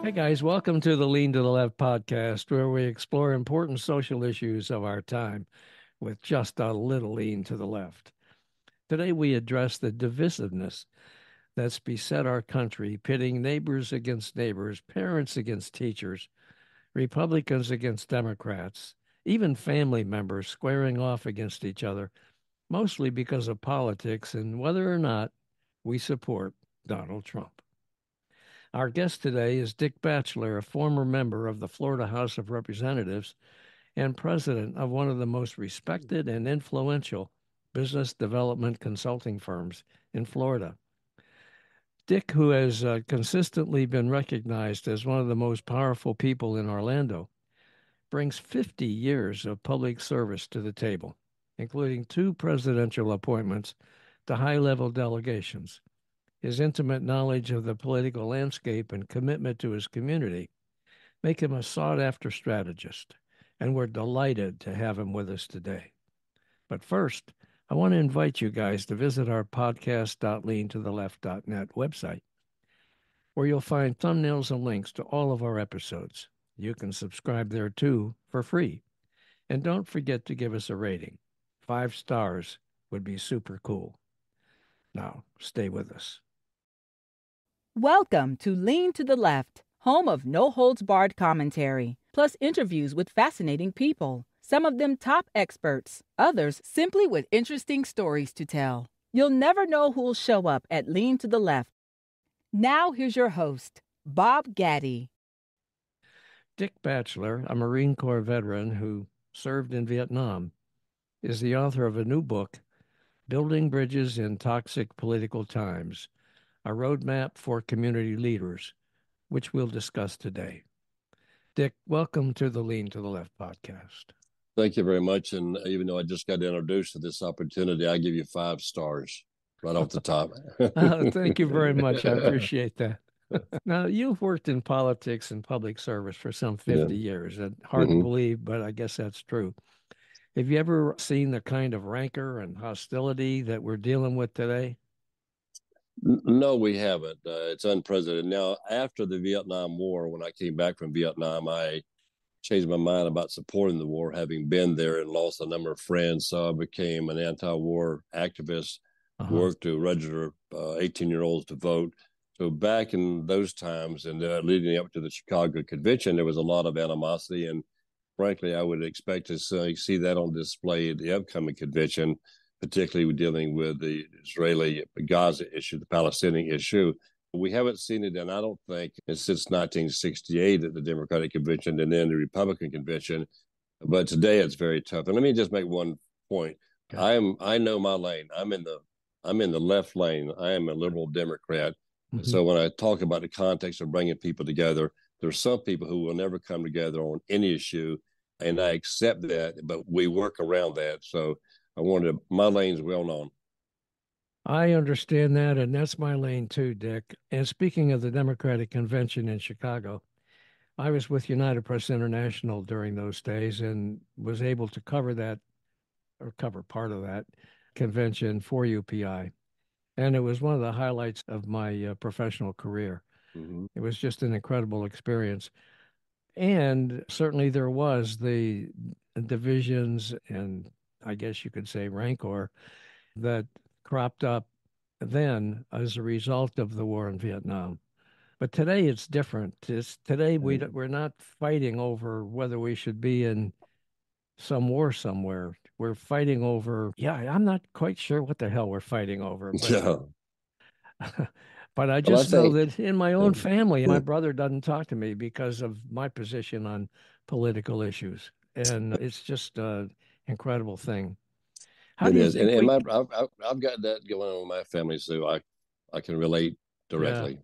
Hi, guys. Welcome to the Lean to the Left podcast, where we explore important social issues of our time with just a little lean to the left. Today, we address the divisiveness that's beset our country, pitting neighbors against neighbors, parents against teachers, Republicans against Democrats, even family members squaring off against each other, mostly because of politics and whether or not we support Donald Trump. Our guest today is Dick Batchelor, a former member of the Florida House of Representatives and president of one of the most respected and influential business development consulting firms in Florida. Dick, who has consistently been recognized as one of the most powerful people in Orlando, brings 50 years of public service to the table, including 2 presidential appointments to high-level delegations. His intimate knowledge of the political landscape and commitment to his community make him a sought-after strategist, and we're delighted to have him with us today. But first, I want to invite you guys to visit our podcast.leantotheleft.net website, where you'll find thumbnails and links to all of our episodes. You can subscribe there too for free. And don't forget to give us a rating. 5 stars would be super cool. Now, stay with us. Welcome to Lean to the Left, home of no-holds-barred commentary, plus interviews with fascinating people, some of them top experts, others simply with interesting stories to tell. You'll never know who'll show up at Lean to the Left. Now here's your host, Bob Gatty. Dick Batchelor, a Marine Corps veteran who served in Vietnam, is the author of a new book, Building Bridges in Toxic Political Times, a roadmap for community leaders, which we'll discuss today. Dick, welcome to the Lean to the Left podcast. Thank you very much. And even though I just got introduced to this opportunity, I give you 5 stars right off the top. Thank you very much. I appreciate that. Now, you've worked in politics and public service for some 50 years. Hard to believe, but I guess that's true. Have you ever seen the kind of rancor and hostility that we're dealing with today? No, we haven't. It's unprecedented. Now, after the Vietnam War, when I came back from Vietnam, I changed my mind about supporting the war, having been there and lost a number of friends. So I became an anti-war activist, worked to register 18-year-olds to vote. So back in those times and leading up to the Chicago Convention, there was a lot of animosity. And frankly, I would expect to see that on display at the upcoming convention, particularly dealing with the Israeli-Gaza issue, the Palestinian issue. We haven't seen it, and I don't think since 1968 at the Democratic Convention and then the Republican Convention. But today it's very tough. And let me just make one point. Okay. I know my lane. I'm in the left lane. I am a liberal Democrat. Mm-hmm. So when I talk about the context of bringing people together, there's some people who will never come together on any issue, and I accept that, but we work around that. So my lane's well known. I understand that, and that's my lane too, Dick. And speaking of the Democratic Convention in Chicago, I was with United Press International during those days and was able to cover part of that convention for UPI. And it was one of the highlights of my professional career. Mm-hmm. It was just an incredible experience. And certainly there was the divisions and I guess you could say rancor that cropped up then as a result of the war in Vietnam. But today it's different. Today we're not fighting over whether we should be in some war somewhere. We're fighting over, I'm not quite sure what the hell we're fighting over. But, but I just know that in my own family, my brother doesn't talk to me because of my position on political issues. And it's just an incredible thing. It is, and I've got that going on with my family, so I can relate directly.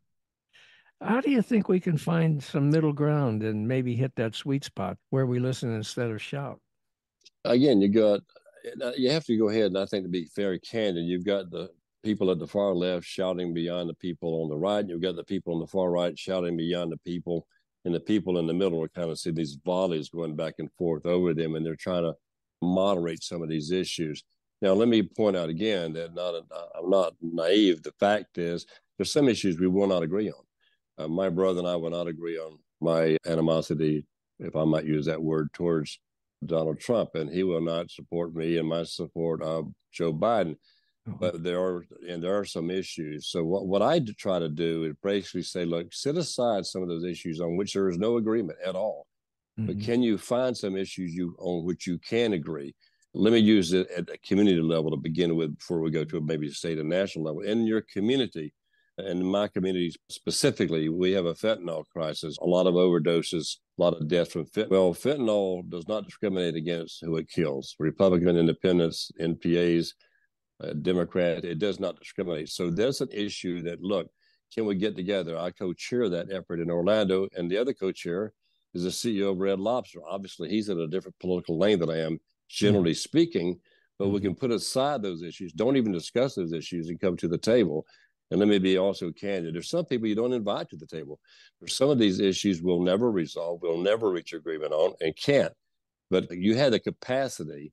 Yeah. How do you think we can find some middle ground and maybe hit that sweet spot where we listen instead of shout? Again, you have to go ahead, and I think to be very candid, you've got the people at the far left shouting beyond the people on the right. You've got the people on the far right shouting beyond the people, and the people in the middle are kind of see these volleys going back and forth over them, and they're trying to moderate some of these issues. Now, let me point out again that I'm not naive. The fact is there's some issues we will not agree on. My brother and I will not agree on my animosity, if I might use that word, towards Donald Trump, and he will not support me in my support of Joe Biden. But there are some issues. So what I try to do is basically say, look, set aside some of those issues on which there is no agreement at all. But can you find some issues on which you can agree? Let me use it at a community level to begin with before we go to maybe state and national level. In your community, and in my community specifically, we have a fentanyl crisis, a lot of overdoses, a lot of deaths from fentanyl. Well, fentanyl does not discriminate against who it kills. Republican, independents, NPAs, Democrat, it does not discriminate. So there's an issue that, look, can we get together? I co-chair that effort in Orlando, and the other co-chair is the CEO of Red Lobster. Obviously, he's in a different political lane than I am, generally speaking, but we can put aside those issues, don't even discuss those issues, and come to the table. And let me be also candid. There's some people you don't invite to the table. There's some of these issues we'll never resolve, we'll never reach agreement on, and can't. But you had the capacity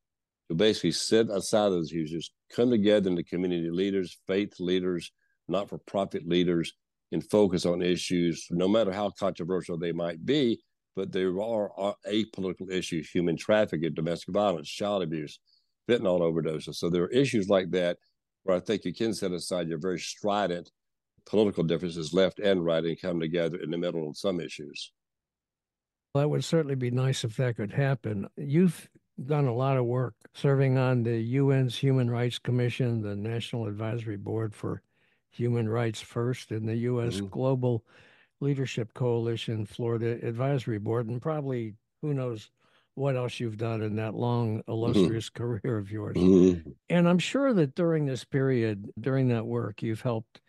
to basically set aside those issues, come together into community leaders, faith leaders, not-for-profit leaders, and focus on issues, no matter how controversial they might be. But there are apolitical issues: human trafficking, domestic violence, child abuse, fentanyl overdoses. So there are issues like that where I think you can set aside your very strident political differences, left and right, and come together in the middle on some issues. Well, that would certainly be nice if that could happen. You've done a lot of work serving on the UN's Human Rights Commission, the National Advisory Board for Human Rights First, and the U.S. Global Leadership Coalition Florida Advisory Board, and probably who knows what else you've done in that long, illustrious career of yours. And I'm sure that during this period, during that work, you've helped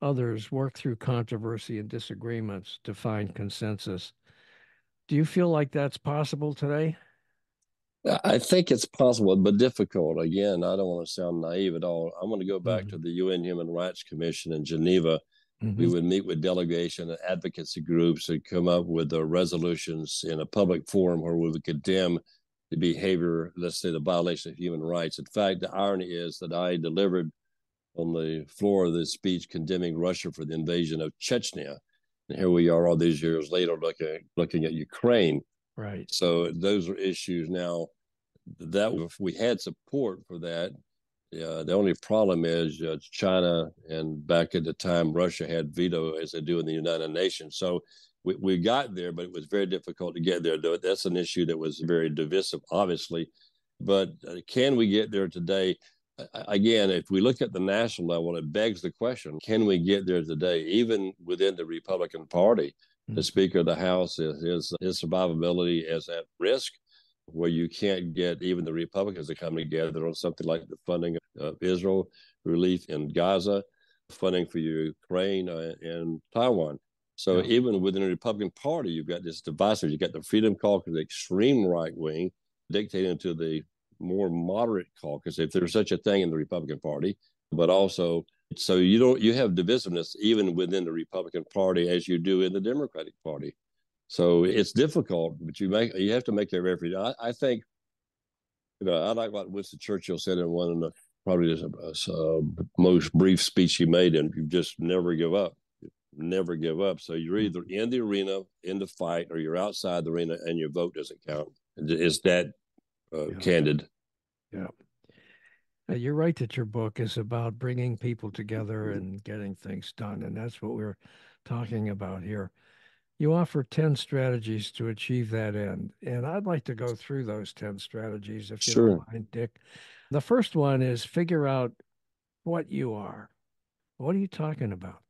others work through controversy and disagreements to find consensus. Do you feel like that's possible today? I think it's possible, but difficult. Again, I don't want to sound naive at all. I want to go back to the UN Human Rights Commission in Geneva. We would meet with delegation and advocacy groups and come up with the resolutions in a public forum where we would condemn the behavior, let's say the violation of human rights. In fact, the irony is that I delivered on the floor of this speech condemning Russia for the invasion of Chechnya. And here we are all these years later looking at Ukraine. Right. So those are issues now that if we had support for that, the only problem is China, and back at the time, Russia had veto as they do in the United Nations. So we got there, but it was very difficult to get there. That's an issue that was very divisive, obviously. But can we get there today? Again, if we look at the national level, it begs the question, can we get there today, even within the Republican Party? The Speaker of the House, his survivability is at risk, where you can't get even the Republicans to come together on something like the funding of Israel, relief in Gaza, funding for Ukraine and Taiwan. So even within the Republican Party, you've got this divisive. You've got the Freedom Caucus, the extreme right wing, dictating to the more moderate caucus, if there's such a thing in the Republican Party, but also, so you have divisiveness even within the Republican Party as you do in the Democratic Party. So it's difficult, but you have to make every effort. I think, I like what Winston Churchill said in one of the probably the most brief speech he made, and you just never give up. Never give up. So you're either in the arena, in the fight, or you're outside the arena and your vote doesn't count. It's that candid. Yeah. You're right that your book is about bringing people together and getting things done. And that's what we're talking about here. You offer 10 strategies to achieve that end. And I'd like to go through those 10 strategies, if you don't mind, Dick. The first one is figure out what you are. What are you talking about?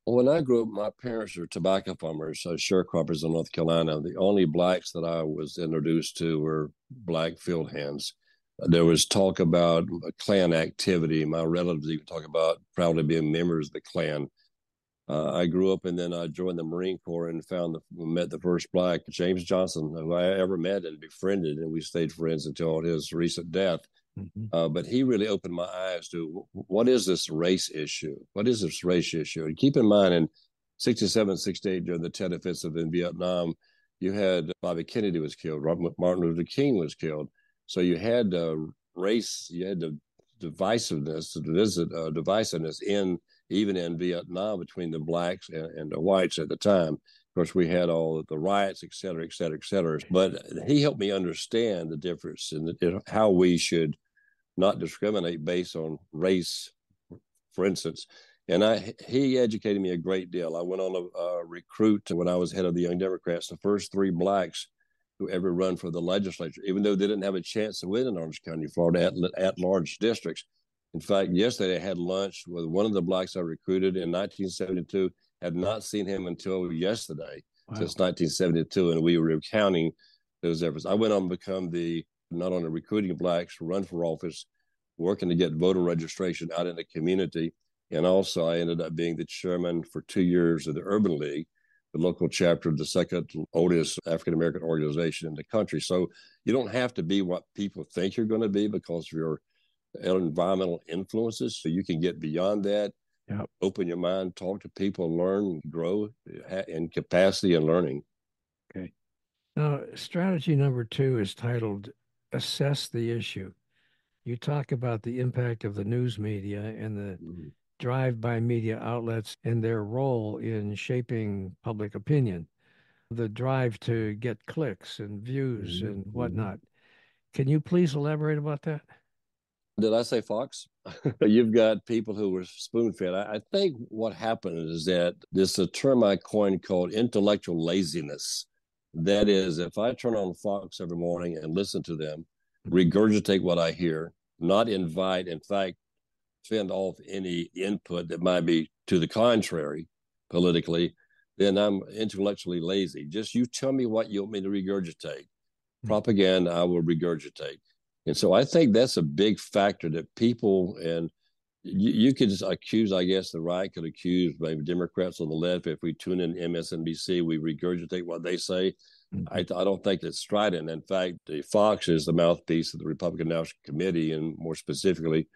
When I grew up, my parents were tobacco farmers, sharecroppers in North Carolina. The only blacks that I was introduced to were black field hands. There was talk about Klan activity. My relatives even talk about proudly being members of the Klan. I grew up and then I joined the Marine Corps and met the first black, James Johnson, who I ever met and befriended, and we stayed friends until his recent death. But he really opened my eyes to what is this race issue? What is this race issue? And keep in mind, in 67, 68, during the Tet Offensive in Vietnam, you had Bobby Kennedy was killed, Martin Luther King was killed. So you had race, you had the divisiveness in even in Vietnam between the blacks and the whites at the time. Of course, we had all the riots, et cetera, et cetera, et cetera. But he helped me understand the difference in how we should not discriminate based on race, for instance. And he educated me a great deal. I went on a recruit when I was head of the Young Democrats, the first three blacks who ever run for the legislature, even though they didn't have a chance to win in Orange County, Florida, at large districts. In fact, yesterday I had lunch with one of the blacks I recruited in 1972. Had not seen him until yesterday, since 1972, and we were recounting those efforts. I went on to become not only recruiting blacks to run for office, working to get voter registration out in the community, and also I ended up being the chairman for 2 years of the Urban League, the local chapter of the second oldest African-American organization in the country. So you don't have to be what people think you're going to be because of your environmental influences. So you can get beyond that, open your mind, talk to people, learn, grow in capacity and learning. Okay. Now, strategy number 2 is titled Assess the Issue. You talk about the impact of the news media and the drive-by media outlets and their role in shaping public opinion, the drive to get clicks and views and whatnot. Can you please elaborate about that? Did I say Fox? You've got people who were spoon-fed. I think what happened is that this a term I coined called intellectual laziness. That is, if I turn on Fox every morning and listen to them, regurgitate what I hear, not invite, in fact, fend off any input that might be to the contrary politically, then I'm intellectually lazy. Just you tell me what you want me to regurgitate. Propaganda, I will regurgitate. And so I think that's a big factor that people, and you could accuse, I guess the right could accuse maybe Democrats on the left. If we tune in MSNBC, we regurgitate what they say. I don't think it's strident. In fact, the Fox is the mouthpiece of the Republican National Committee, and more specifically,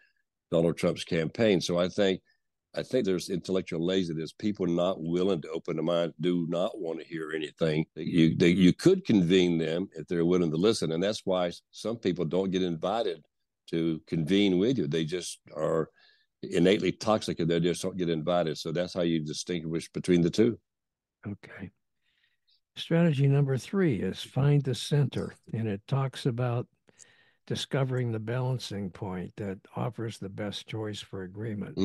Donald Trump's campaign. So I think there's intellectual laziness. People not willing to open their mind, do not want to hear anything. You could convene them if they're willing to listen, and that's why some people don't get invited to convene with you. They just are innately toxic, and they just don't get invited. So that's how you distinguish between the two. Okay. Strategy number 3 is find the center, and it talks about discovering the balancing point that offers the best choice for agreement.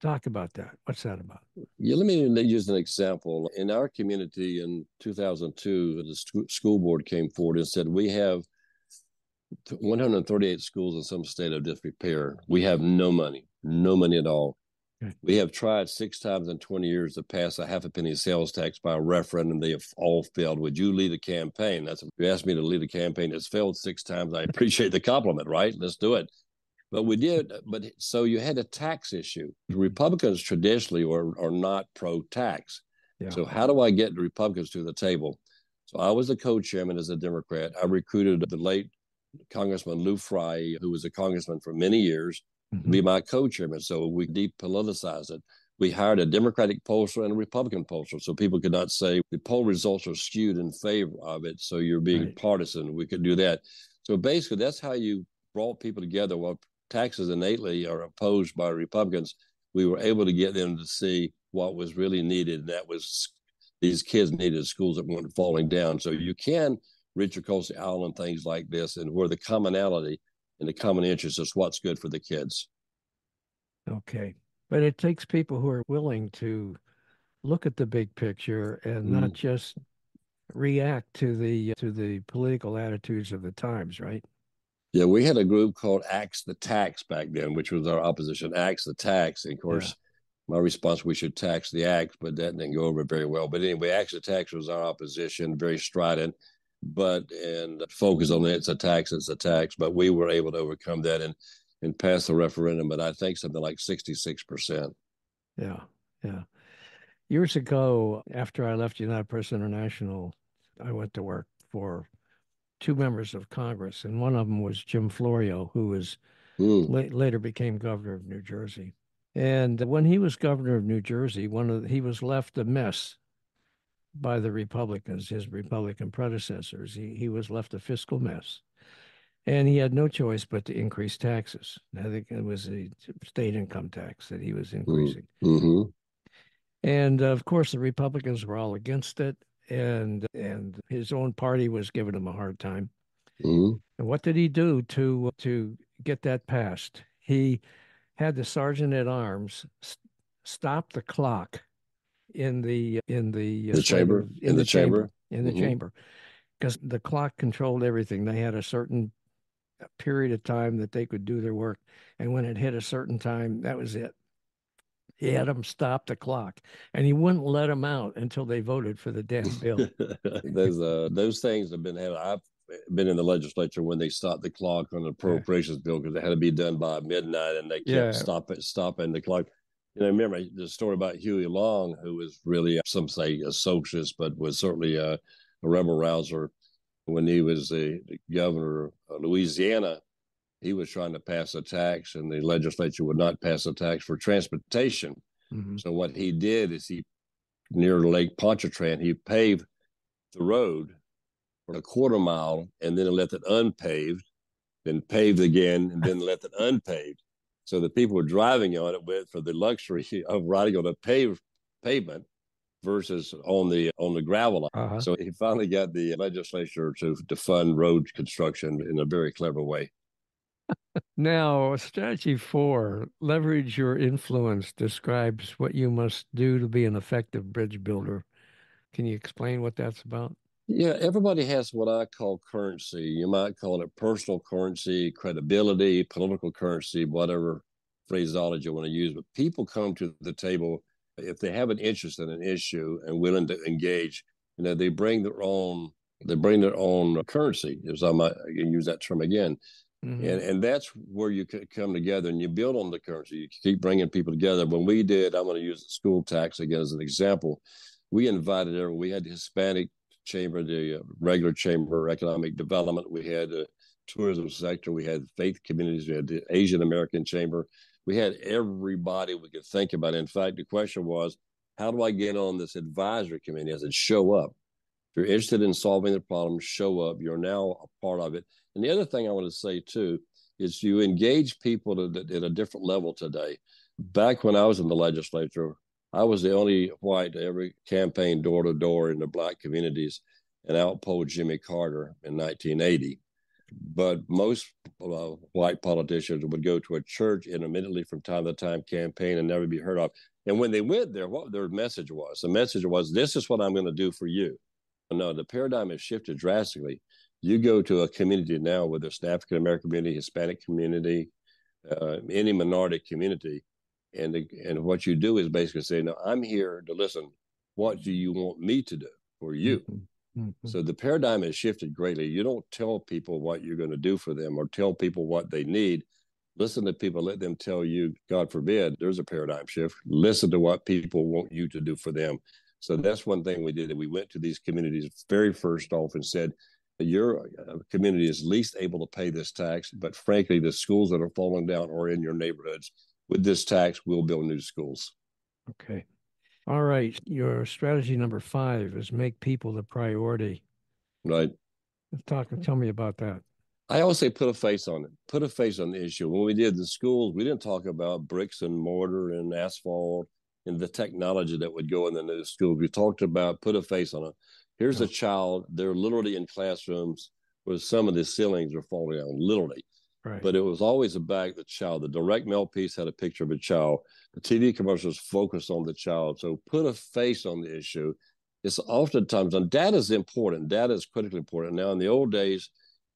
Talk about that. What's that about? Yeah, let me use an example. In our community in 2002, the school board came forward and said, we have 138 schools in some state of disrepair. We have no money at all. Okay. We have tried 6 times in 20 years to pass a half a penny sales tax by a referendum. They have all failed. Would you lead a campaign? You asked me to lead a campaign that's failed 6 times. I appreciate the compliment, right? Let's do it. But we did. But so you had a tax issue. Republicans traditionally are not pro-tax. Yeah. So how do I get the Republicans to the table? So I was the co-chairman as a Democrat. I recruited the late Congressman Lou Frey, who was a congressman for many years, to be my co-chairman. So we depoliticized it. We hired a Democratic pollster and a Republican pollster, so people could not say the poll results are skewed in favor of it, so you're being partisan. We could do that. So basically, that's how you brought people together. While taxes innately are opposed by Republicans, we were able to get them to see what was really needed, and that was these kids needed schools that weren't falling down. So you can reach across the aisle and things like this, and where the commonality and the common interest is what's good for the kids. Okay. But it takes people who are willing to look at the big picture and not just react to the political attitudes of the times, right? Yeah, we had a group called Axe the Tax back then, which was our opposition, Axe the Tax. And of course, my response, we should tax the axe, but that didn't go over very well. But anyway, Axe the Tax was our opposition, very strident, and focus on it's a tax. But we were able to overcome that and pass the referendum, but I think something like 66%. Yeah. Years ago, after I left United Press International, I went to work for 2 members of Congress, and one of them was Jim Florio, who was later became governor of New Jersey. And when he was governor of New Jersey, he was left a mess by the Republicans, his Republican predecessors. He was left a fiscal mess. And he had no choice but to increase taxes. I think it was a state income tax that he was increasing. Mm-hmm. And of course, the Republicans were all against it, and his own party was giving him a hard time. Mm-hmm. And what did he do to get that passed? He had the sergeant at arms stop the clock in the Chamber. In the chamber. in the Mm-hmm. chamber, because the clock controlled everything. They had a certain period of time that they could do their work, and when it hit a certain time, that was it. He had them stop the clock, and he wouldn't let them out until they voted for the damn bill. Those things have been had. I've been in the legislature when they stopped the clock on the appropriations bill because it had to be done by midnight, and they kept stopping the clock. Remember the story about Huey Long, who was really, some say, a socialist, but was certainly a rebel rouser when he was the governor of Louisiana. He was trying to pass a tax, and the legislature would not pass a tax for transportation. Mm-hmm. So what he did is near Lake Pontchartrain, he paved the road for a quarter mile and then left it unpaved, then paved again, and then left it unpaved. So the people were driving on it went for the luxury of riding on a pavement versus on the gravel line. Uh-huh. So he finally got the legislature to fund road construction in a very clever way. Now, strategy 4, leverage your influence, describes what you must do to be an effective bridge builder. Can you explain what that's about? Yeah, everybody has what I call currency. You might call it personal currency, credibility, political currency, whatever phraseology you want to use. But people come to the table if they have an interest in an issue and willing to engage. They bring their own currency. If I might use that term again. Mm-hmm. And that's where you come together and you build on the currency. You keep bringing people together. When we did, I'm going to use the school tax again as an example. We invited everyone. We had the Hispanic chamber, the regular chamber, economic development. We had the tourism sector. We had faith communities. We had the Asian American chamber. We had everybody we could think about. In fact, the question was, how do I get on this advisory committee? I said, show up. If you're interested in solving the problem, show up. You're now a part of it. And the other thing I want to say, too, is you engage people at a different level today. Back when I was in the legislature, I was the only white to ever campaign door to door in the Black communities and outpolled Jimmy Carter in 1980. But most white politicians would go to a church intermittently from time to time, campaign, and never be heard of. And when they went there, what their message was? The message was, this is what I'm going to do for you. No, the paradigm has shifted drastically. You go to a community now, whether it's an African American community, Hispanic community, any minority community, and what you do is basically say, no, I'm here to listen. What do you want me to do for you? Mm-hmm. Mm-hmm. So the paradigm has shifted greatly. You don't tell people what you're going to do for them or tell people what they need. Listen to people, let them tell you, God forbid, there's a paradigm shift. Listen to what people want you to do for them. So that's one thing we did. We went to these communities very first off and said, your community is least able to pay this tax, but frankly, the schools that are falling down are in your neighborhoods. With this tax, we'll build new schools. Okay. All right. Your strategy number 5 is make people the priority. Right. Tell me about that. I always say put a face on it. Put a face on the issue. When we did the schools, we didn't talk about bricks and mortar and asphalt and the technology that would go in the new schools. We talked about put a face on it. Here's a child. They're literally in classrooms where some of the ceilings are falling down, literally. Right. But it was always about the child. The direct mail piece had a picture of a child. The TV commercials focused on the child. So put a face on the issue. It's oftentimes, and data is important. Data is critically important. Now, in the old days,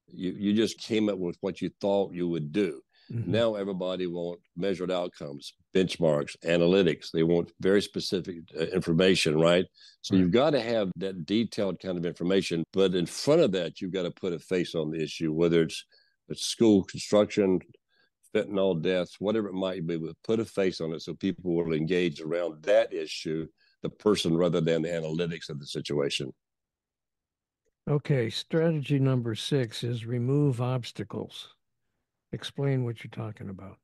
you just came up with what you thought you would do. Mm-hmm. Now everybody wants measured outcomes, benchmarks, analytics. They want very specific information, right? So you've got to have that detailed kind of information. But in front of that, you've got to put a face on the issue, whether it's school construction, fentanyl deaths, whatever it might be, but put a face on it so people will engage around that issue, the person, rather than the analytics of the situation. Okay, strategy number 6 is remove obstacles. Explain what you're talking about.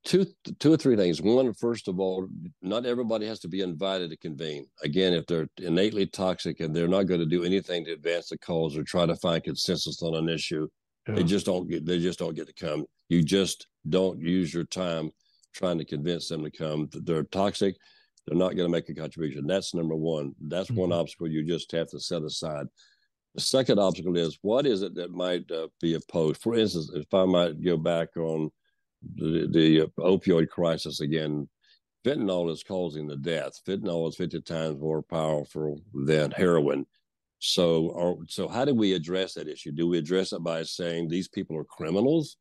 Two or three things. One, first of all, not everybody has to be invited to convene. Again, if they're innately toxic and they're not going to do anything to advance the cause or try to find consensus on an issue, They Yeah. just don't get. They just don't get to come. You just don't use your time trying to convince them to come. They're toxic. They're not going to make a contribution. That's number one. That's one Mhm. obstacle you just have to set aside. The second obstacle is what is it that might be opposed? For instance, if I might go back on the opioid crisis again, fentanyl is causing the death. Fentanyl is 50 times more powerful than heroin. So how do we address that issue? Do we address it by saying these people are criminals,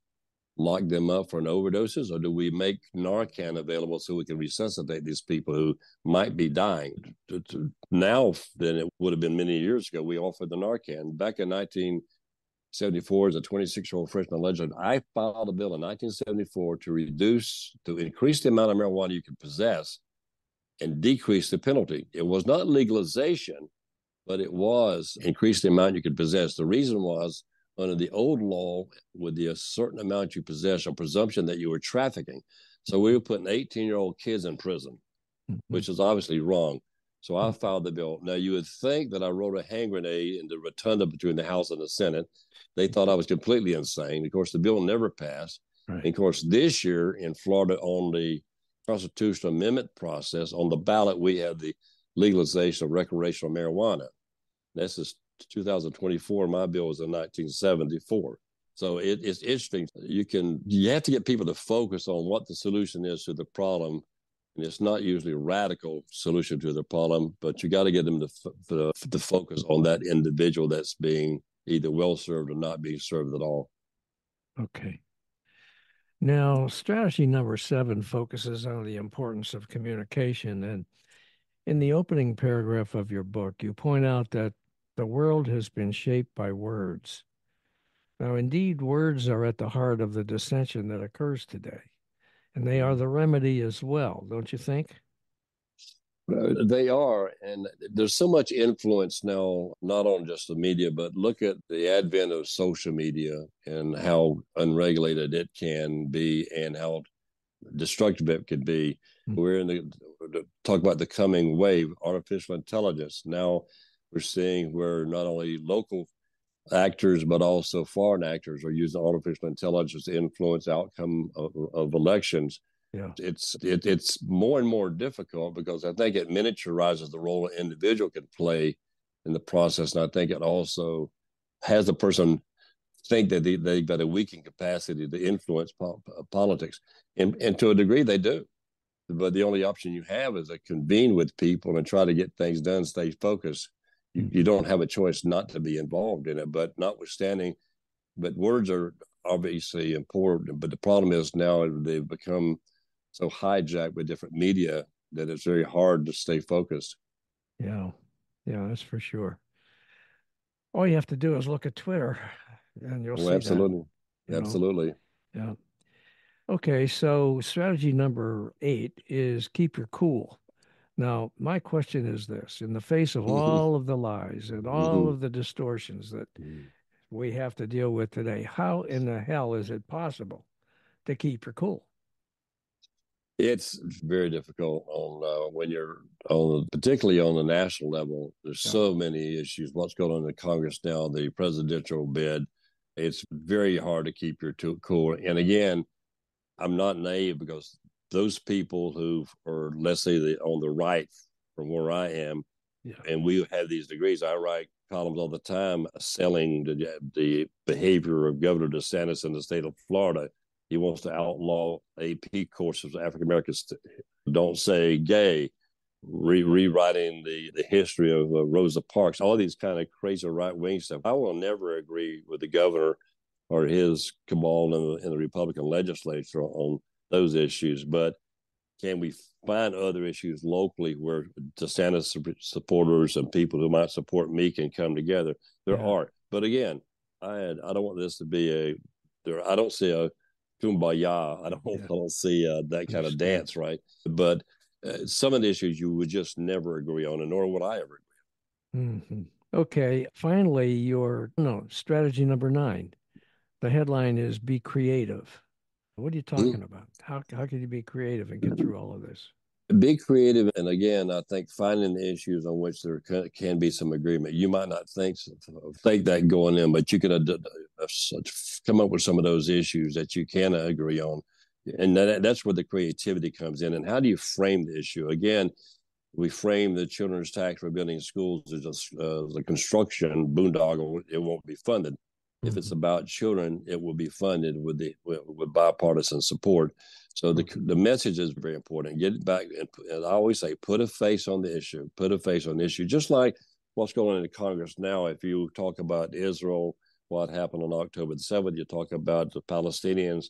lock them up for an overdoses, or do we make Narcan available so we can resuscitate these people who might be dying? Now than it would have been many years ago, we offered the Narcan. Back in 1974, as a 26-year-old freshman legislator, I filed a bill in 1974 to increase the amount of marijuana you could possess and decrease the penalty. It was not legalization, but it was increase the amount you could possess. The reason was under the old law, with the certain amount you possess, a presumption that you were trafficking. So we were putting 18-year-old kids in prison, Mhm. which is obviously wrong. So I filed the bill. Now, you would think that I wrote a hand grenade in the rotunda between the House and the Senate. They thought I was completely insane. Of course, the bill never passed. Right. And of course, this year in Florida, on the constitutional amendment process, on the ballot, we have the legalization of recreational marijuana. This is 2024. My bill was in 1974. So it's interesting. You have to get people to focus on what the solution is to the problem, and it's not usually a radical solution to the problem, but you got to get them to focus on that individual that's being either well served or not being served at all. Okay. Now, strategy number 7 focuses on the importance of communication. And in the opening paragraph of your book, you point out that the world has been shaped by words. Now, indeed, words are at the heart of the dissension that occurs today, and they are the remedy as well, don't you think? They are, and there's so much influence now, not on just the media, but look at the advent of social media and how unregulated it can be and how destructive it could be. We're in the talk about the coming wave, artificial intelligence. Now we're seeing where not only local actors but also foreign actors are using artificial intelligence to influence outcome of elections. Yeah. It's more and more difficult because I think it miniaturizes the role an individual can play in the process, and I think it also has a person think that they've got a weakened capacity to influence politics, and to a degree they do. But the only option you have is to convene with people and try to get things done, stay focused. You don't have a choice not to be involved in it. But notwithstanding, but words are obviously important. But the problem is now they've become so hijacked with different media that it's very hard to stay focused. Yeah. Yeah, that's for sure. All you have to do is look at Twitter and you'll Well, see that, absolutely, you know. absolutely. Yeah. Okay, so strategy number 8 is keep your cool. Now, my question is this: in the face of all of the lies and all of the distortions that we have to deal with today, how in the hell is it possible to keep your cool? It's very difficult on when you're on, particularly on the national level. There's Yeah. so many issues. What's going on in Congress now, the presidential bid. It's very hard to keep your cool. And again, I'm not naive because those people who are, let's say, on the right from where I am, Yeah. and we have these degrees. I write columns all the time selling the behavior of Governor DeSantis in the state of Florida. He wants to outlaw AP courses. African Americans don't say gay, rewriting the history of Rosa Parks, all these kind of crazy right wing stuff. I will never agree with the governor or his cabal in the Republican legislature on those issues, but can we find other issues locally where DeSantis supporters and people who might support me can come together? There Yeah. are, but again, I don't want this to be I don't see a kumbaya. Yeah. I don't see that kind of Understand. dance, right? But some of the issues you would just never agree on, and nor would I ever agree. Hmm. Okay. Finally, your no strategy number 9. The headline is "Be creative." What are you talking about? How can you be creative and get through all of this? Be creative, and again, I think finding the issues on which there can be some agreement. You might not think that going in, but you can come up with some of those issues that you can agree on, and that's where the creativity comes in. And how do you frame the issue? Again, we frame the children's tax for building schools as a construction boondoggle. It won't be funded. Mm-hmm. If it's about children, it will be funded with bipartisan support. So the message is very important. Get it back, and I always say, put a face on the issue. Put a face on the issue, just like what's going on in Congress now. If you talk about Israel, what happened on October the 7th, you talk about the Palestinians,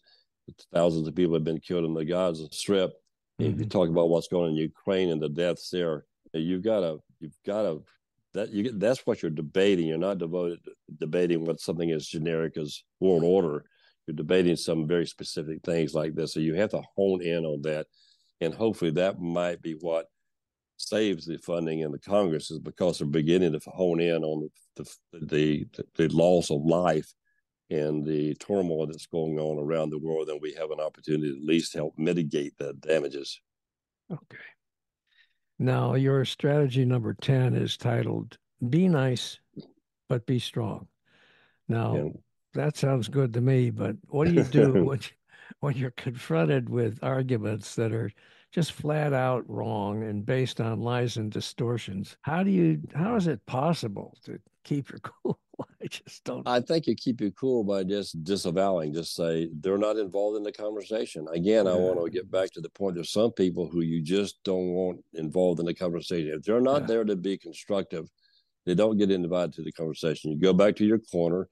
thousands of people have been killed in the Gaza Strip. Mm-hmm. If you talk about what's going on in Ukraine and the deaths there, that's what you're debating. You're not debating what something as generic as world order. You're debating some very specific things like this. So you have to hone in on that. And hopefully that might be what saves the funding in the Congress, is because they're beginning to hone in on the loss of life and the turmoil that's going on around the world. And we have an opportunity to at least help mitigate the damages. Okay. Now, your strategy number 10 is titled, Be Nice, but Be Strong. Now, that sounds good to me, but what do you do when you're confronted with arguments that are just flat out wrong and based on lies and distortions? How is it possible to keep your cool? I just don't. I think you keep your cool by just disavowing, just say they're not involved in the conversation. Again, I want to get back to the point. There's some people who you just don't want involved in the conversation. If they're not there to be constructive, they don't get invited to the conversation. You go back to your corner.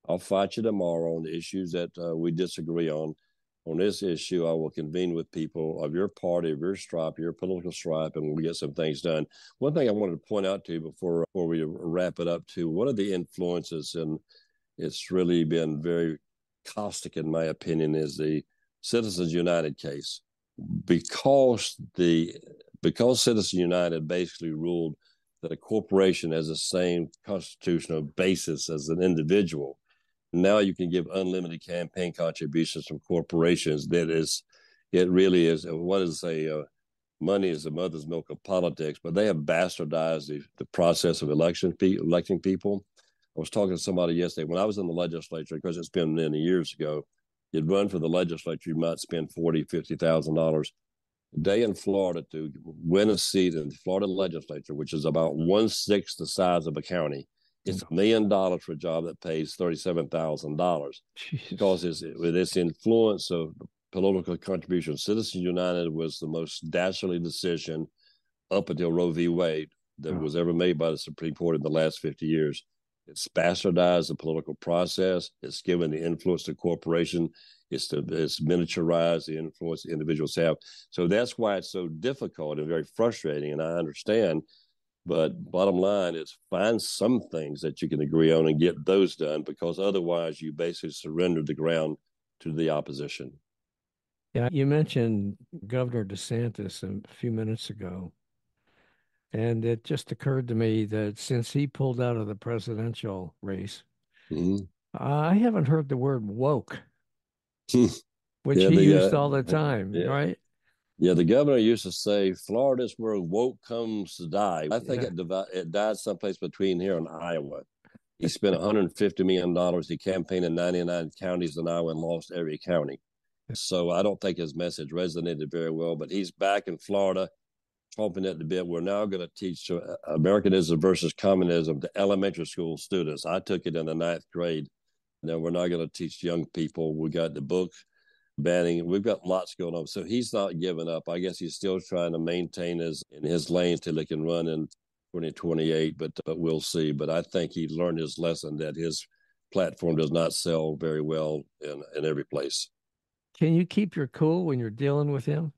I'll fight you tomorrow on the issues that we disagree on. On this issue, I will convene with people of your party, of your stripe, your political stripe, and we'll get some things done. One thing I wanted to point out to you before we wrap it up, too, one of the influences, and it's really been very caustic in my opinion, is the Citizens United case. Because Citizens United basically ruled that a corporation has the same constitutional basis as an individual. Now you can give unlimited campaign contributions from corporations. It really is. What is money is the mother's milk of politics, but they have bastardized the process of electing people. I was talking to somebody yesterday when I was in the legislature, because it's been many years ago. You'd run for the legislature, you might spend $40,000-$50,000 a day in Florida to win a seat in the Florida legislature, which is about 1/6 the size of a county. It's $1 million for a job that pays $37,000 because with its influence of political contribution. Citizens United was the most dastardly decision up until Roe v. Wade that was ever made by the Supreme Court in the last 50 years. It's bastardized the political process. It's given the influence to corporation. It's miniaturized the influence individuals have. So that's why it's so difficult and very frustrating, and I understand. But bottom line is, find some things that you can agree on and get those done, because otherwise you basically surrender the ground to the opposition. Yeah, you mentioned Governor DeSantis a few minutes ago, and it just occurred to me that since he pulled out of the presidential race, I haven't heard the word woke, which he used all the time, right? Yeah, the governor used to say, Florida's where woke comes to die. I think it died someplace between here and Iowa. He spent $150 million. He campaigned in 99 counties in Iowa and lost every county. So I don't think his message resonated very well, but he's back in Florida, chomping at the bit. We're now going to teach Americanism versus communism to elementary school students. I took it in the 9th grade. Now we're not going to teach young people. We got the book banning. We've got lots going on. So he's not giving up. I guess he's still trying to maintain his lane till he can run in 2028, but we'll see. But I think he learned his lesson that his platform does not sell very well in every place. Can you keep your cool when you're dealing with him?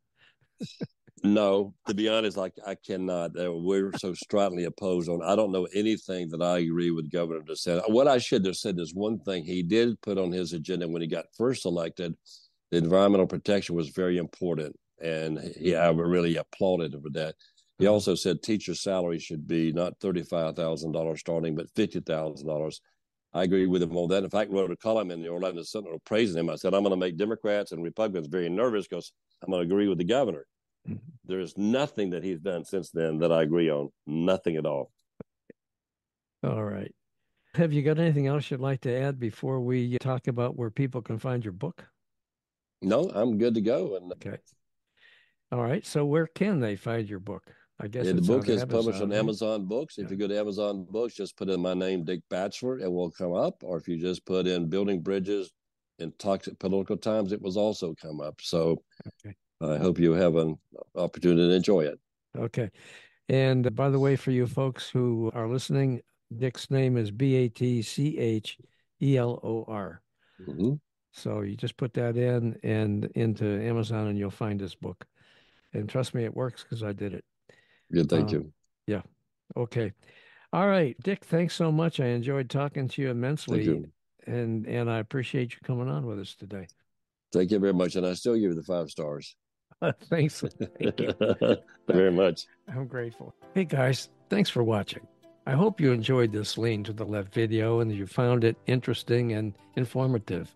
No, to be honest, I cannot. We're so stridently opposed on. I don't know anything that I agree with Governor DeSantis. What I should have said is one thing he did put on his agenda when he got first elected. The environmental protection was very important, and I really applauded him for that. He also said teacher salary should be not $35,000 starting, but $50,000. I agree with him on that. In fact, I wrote a column in the Orlando Sentinel praising him. I said, I'm going to make Democrats and Republicans very nervous because I'm going to agree with the governor. There's nothing that he's done since then that I agree on. Nothing at all. All right. Have you got anything else you'd like to add before we talk about where people can find your book? No, I'm good to go. And Okay. All right. So where can they find your book? I guess the it's book on is published Amazon, on right? Amazon Books. If you go to Amazon Books, just put in my name, Dick Batchelor, it will come up. Or if you just put in Building Bridges in Toxic Political Times, it will also come up. So Okay. I hope you have an opportunity to enjoy it. Okay. And by the way, for you folks who are listening, Dick's name is Batchelor. Mm-hmm. So you just put that in and into Amazon and you'll find this book. And trust me, it works because I did it. Good, thank you. Yeah. Okay. All right, Dick, thanks so much. I enjoyed talking to you Thank immensely, you. and I appreciate you coming on with us today. Thank you very much. And I still give you the 5 stars. Thanks. Thank you. Very much. I'm grateful. Hey, guys, thanks for watching. I hope you enjoyed this Lean to the Left video and you found it interesting and informative.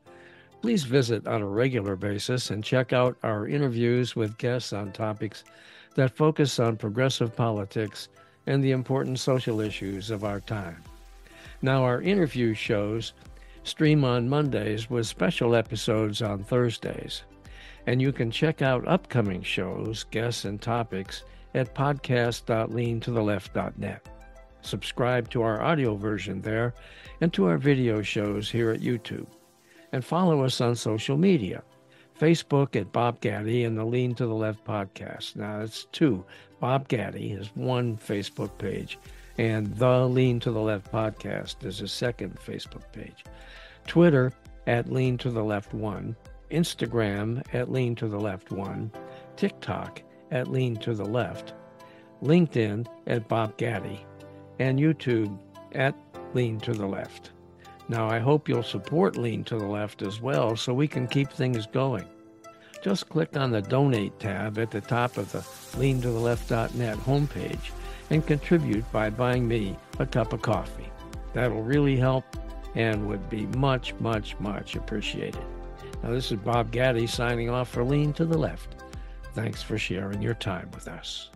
Please visit on a regular basis and check out our interviews with guests on topics that focus on progressive politics and the important social issues of our time. Now, our interview shows stream on Mondays with special episodes on Thursdays. And you can check out upcoming shows, guests, and topics at podcast.leantotheleft.net. Subscribe to our audio version there and to our video shows here at YouTube. And follow us on social media. Facebook at Bob Gatty and the Lean to the Left podcast. Now, it's 2. Bob Gatty is one Facebook page, and the Lean to the Left podcast is a second Facebook page. Twitter at Lean to the Left 1. Instagram at Lean to the Left 1, TikTok at Lean to the Left, LinkedIn at Bob Gatty, and YouTube at Lean to the Left. Now, I hope you'll support Lean to the Left as well so we can keep things going. Just click on the Donate tab at the top of the leantotheleft.net homepage and contribute by buying me a cup of coffee. That'll really help and would be much, much, much appreciated. Now, this is Bob Gatty signing off for Lean to the Left. Thanks for sharing your time with us.